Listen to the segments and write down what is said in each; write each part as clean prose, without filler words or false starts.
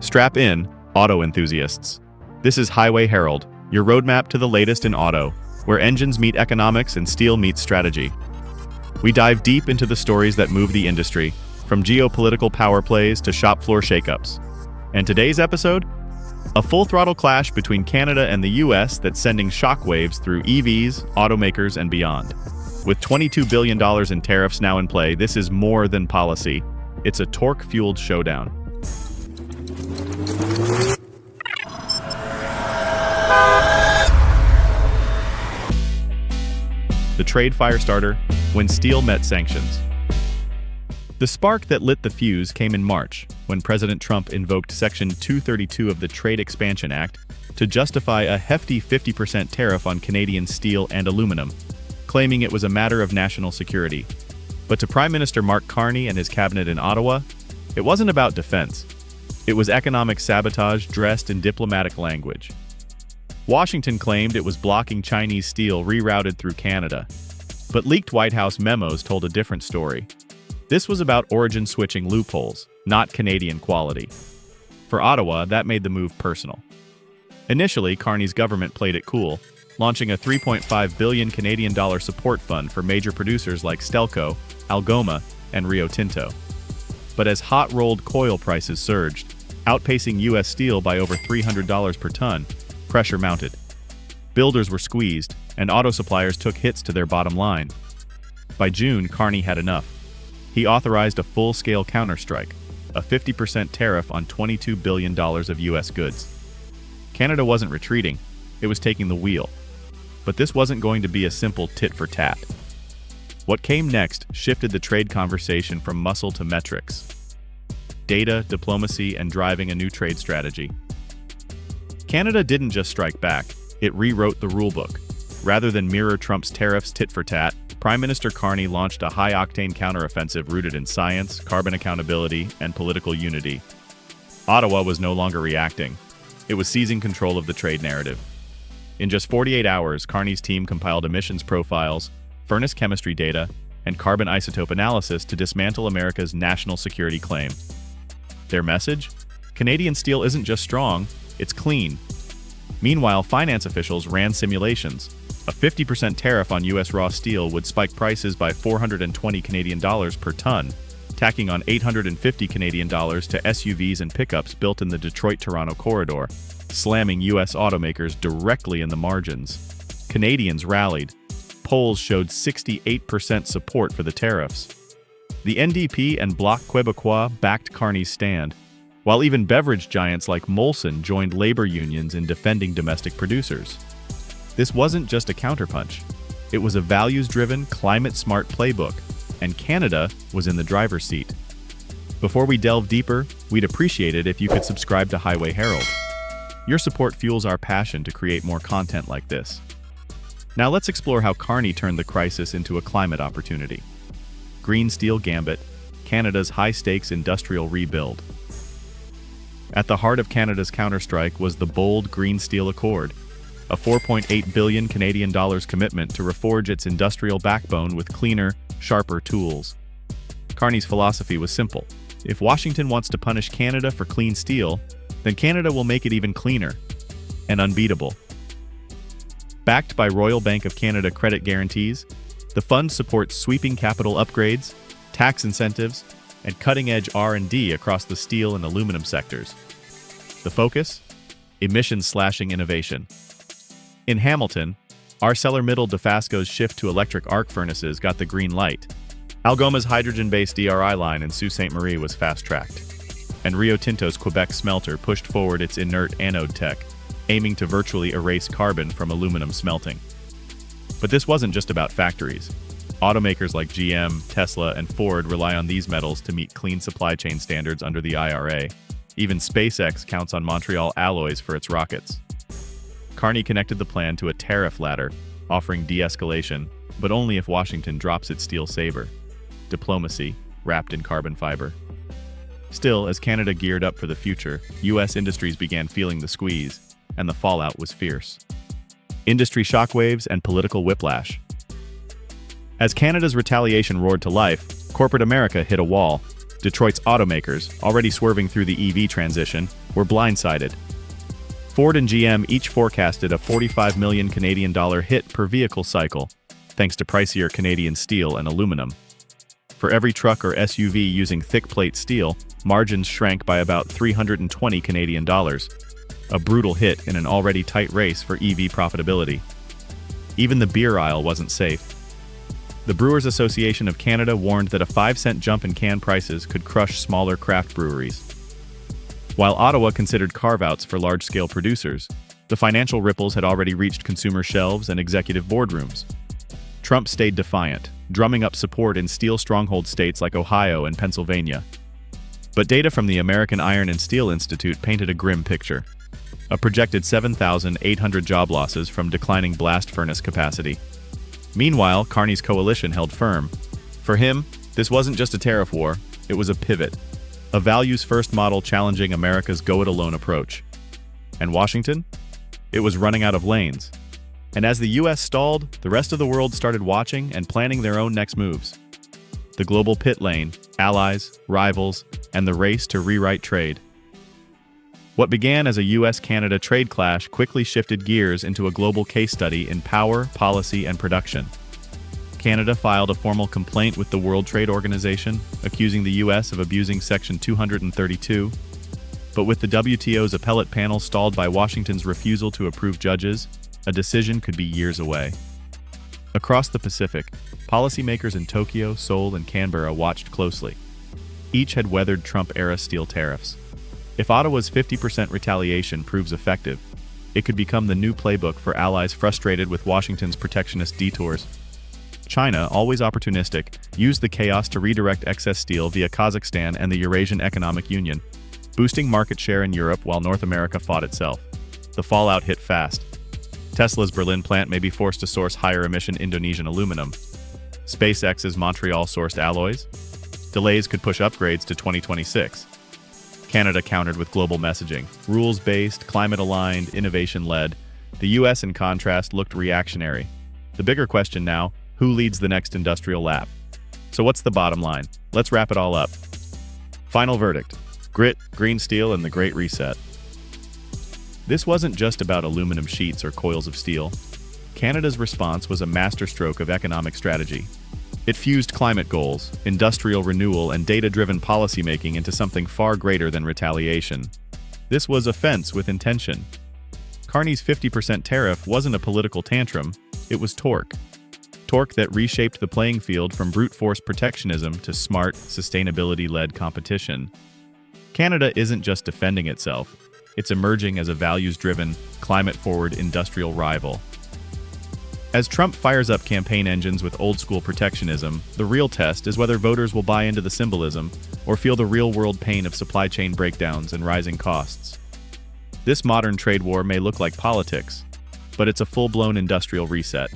Strap in, auto enthusiasts. This is Highway Herald, your roadmap to the latest in auto, where engines meet economics and steel meets strategy. We dive deep into the stories that move the industry, from geopolitical power plays to shop floor shakeups. And today's episode? A full-throttle clash between Canada and the US that's sending shockwaves through EVs, automakers, and beyond. With $22 billion in tariffs now in play, this is more than policy. It's a torque-fueled showdown. The trade Firestarter, when steel met sanctions. The spark that lit the fuse came in March, when President Trump invoked Section 232 of the Trade Expansion Act to justify a hefty 50% tariff on Canadian steel and aluminum, claiming it was a matter of national security. But to Prime Minister Mark Carney and his cabinet in Ottawa, it wasn't about defense. It was economic sabotage dressed in diplomatic language. Washington claimed it was blocking Chinese steel rerouted through Canada, but leaked White House memos told a different story. This was about origin-switching loopholes, not Canadian quality. For Ottawa, that made the move personal. Initially, Carney's government played it cool, launching a $3.5 billion Canadian support fund for major producers like Stelco, Algoma, and Rio Tinto. But as hot-rolled coil prices surged, outpacing U.S. steel by over $300 per ton, pressure mounted. Builders were squeezed, and auto suppliers took hits to their bottom line. By June, Carney had enough. He authorized a full-scale counterstrike, a 50% tariff on $22 billion of U.S. goods. Canada wasn't retreating, it was taking the wheel. But this wasn't going to be a simple tit-for-tat. What came next shifted the trade conversation from muscle to metrics. Data, diplomacy, and driving a new trade strategy. Canada didn't just strike back, it rewrote the rulebook. Rather than mirror Trump's tariffs tit-for-tat, Prime Minister Carney launched a high-octane counteroffensive rooted in science, carbon accountability, and political unity. Ottawa was no longer reacting. It was seizing control of the trade narrative. In just 48 hours, Carney's team compiled emissions profiles, furnace chemistry data, and carbon isotope analysis to dismantle America's national security claim. Their message? Canadian steel isn't just strong, it's clean. Meanwhile, finance officials ran simulations. A 50% tariff on U.S. raw steel would spike prices by 420 Canadian dollars per ton, tacking on 850 Canadian dollars to SUVs and pickups built in the Detroit-Toronto corridor, slamming U.S. automakers directly in the margins. Canadians rallied. Polls showed 68% support for the tariffs. The NDP and Bloc Québécois backed Carney's stand, while even beverage giants like Molson joined labor unions in defending domestic producers. This wasn't just a counterpunch. It was a values-driven, climate-smart playbook, and Canada was in the driver's seat. Before we delve deeper, we'd appreciate it if you could subscribe to Highway Herald. Your support fuels our passion to create more content like this. Now let's explore how Carney turned the crisis into a climate opportunity. Greensteel Gambit, Canada's high-stakes industrial rebuild. At the heart of Canada's counterstrike was the bold Greensteel Accord, a $4.8 billion Canadian commitment to reforge its industrial backbone with cleaner, sharper tools. Carney's philosophy was simple. If Washington wants to punish Canada for clean steel, then Canada will make it even cleaner and unbeatable. Backed by Royal Bank of Canada credit guarantees, the fund supports sweeping capital upgrades, tax incentives, and cutting-edge R&D across the steel and aluminum sectors. The focus? Emissions-slashing innovation. In Hamilton, ArcelorMittal Dofasco's shift to electric arc furnaces got the green light. Algoma's hydrogen-based DRI line in Sault Ste. Marie was fast-tracked. And Rio Tinto's Quebec smelter pushed forward its inert anode tech, aiming to virtually erase carbon from aluminum smelting. But this wasn't just about factories. Automakers like GM, Tesla, and Ford rely on these metals to meet clean supply chain standards under the IRA. Even SpaceX counts on Montreal alloys for its rockets. Carney connected the plan to a tariff ladder, offering de-escalation, but only if Washington drops its steel saber. Diplomacy, wrapped in carbon fiber. Still, as Canada geared up for the future, U.S. industries began feeling the squeeze, and the fallout was fierce. Industry shockwaves and political whiplash. As Canada's retaliation roared to life, corporate America hit a wall. Detroit's automakers, already swerving through the EV transition, were blindsided. Ford and GM each forecasted a 45 million Canadian dollar hit per vehicle cycle, thanks to pricier Canadian steel and aluminum. For every truck or SUV using thick plate steel, margins shrank by about 320 Canadian dollars, a brutal hit in an already tight race for EV profitability. Even the beer aisle wasn't safe. The Brewers Association of Canada warned that a 5-cent jump in can prices could crush smaller craft breweries. While Ottawa considered carve-outs for large-scale producers, the financial ripples had already reached consumer shelves and executive boardrooms. Trump stayed defiant, drumming up support in steel stronghold states like Ohio and Pennsylvania. But data from the American Iron and Steel Institute painted a grim picture. A projected 7,800 job losses from declining blast furnace capacity. Meanwhile, Carney's coalition held firm. For him, this wasn't just a tariff war, it was a pivot. A values-first model challenging America's go-it-alone approach. And Washington? It was running out of lanes. And as the US stalled, the rest of the world started watching and planning their own next moves. The global pit lane, allies, rivals, and the race to rewrite trade. What began as a US-Canada trade clash quickly shifted gears into a global case study in power, policy, and production. Canada filed a formal complaint with the World Trade Organization, accusing the US of abusing Section 232. But with the WTO's appellate panel stalled by Washington's refusal to approve judges, a decision could be years away. Across the Pacific, policymakers in Tokyo, Seoul, and Canberra watched closely. Each had weathered Trump-era steel tariffs. If Ottawa's 50% retaliation proves effective, it could become the new playbook for allies frustrated with Washington's protectionist detours. China, always opportunistic, used the chaos to redirect excess steel via Kazakhstan and the Eurasian Economic Union, boosting market share in Europe while North America fought itself. The fallout hit fast. Tesla's Berlin plant may be forced to source higher-emission Indonesian aluminum. SpaceX's Montreal-sourced alloys? Delays could push upgrades to 2026. Canada countered with global messaging. Rules-based, climate-aligned, innovation-led. The US, in contrast, looked reactionary. The bigger question now, who leads the next industrial lap? So what's the bottom line? Let's wrap it all up. Final verdict. Grit, Greensteel, and the Great Reset. This wasn't just about aluminum sheets or coils of steel. Canada's response was a masterstroke of economic strategy. It fused climate goals, industrial renewal, and data-driven policymaking into something far greater than retaliation. This was offense with intention. Carney's 50% tariff wasn't a political tantrum, it was torque. Torque that reshaped the playing field from brute force protectionism to smart, sustainability-led competition. Canada isn't just defending itself, it's emerging as a values-driven, climate-forward industrial rival. As Trump fires up campaign engines with old-school protectionism, the real test is whether voters will buy into the symbolism or feel the real-world pain of supply chain breakdowns and rising costs. This modern trade war may look like politics, but it's a full-blown industrial reset.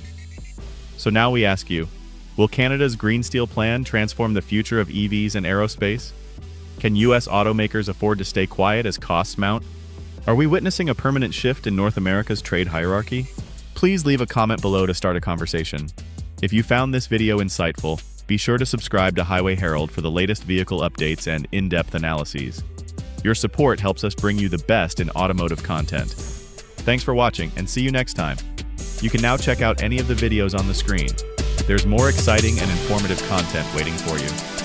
So now we ask you, will Canada's Greensteel plan transform the future of EVs and aerospace? Can US automakers afford to stay quiet as costs mount? Are we witnessing a permanent shift in North America's trade hierarchy? Please leave a comment below to start a conversation. If you found this video insightful, be sure to subscribe to Highway Herald for the latest vehicle updates and in-depth analyses. Your support helps us bring you the best in automotive content. Thanks for watching, and see you next time. You can now check out any of the videos on the screen. There's more exciting and informative content waiting for you.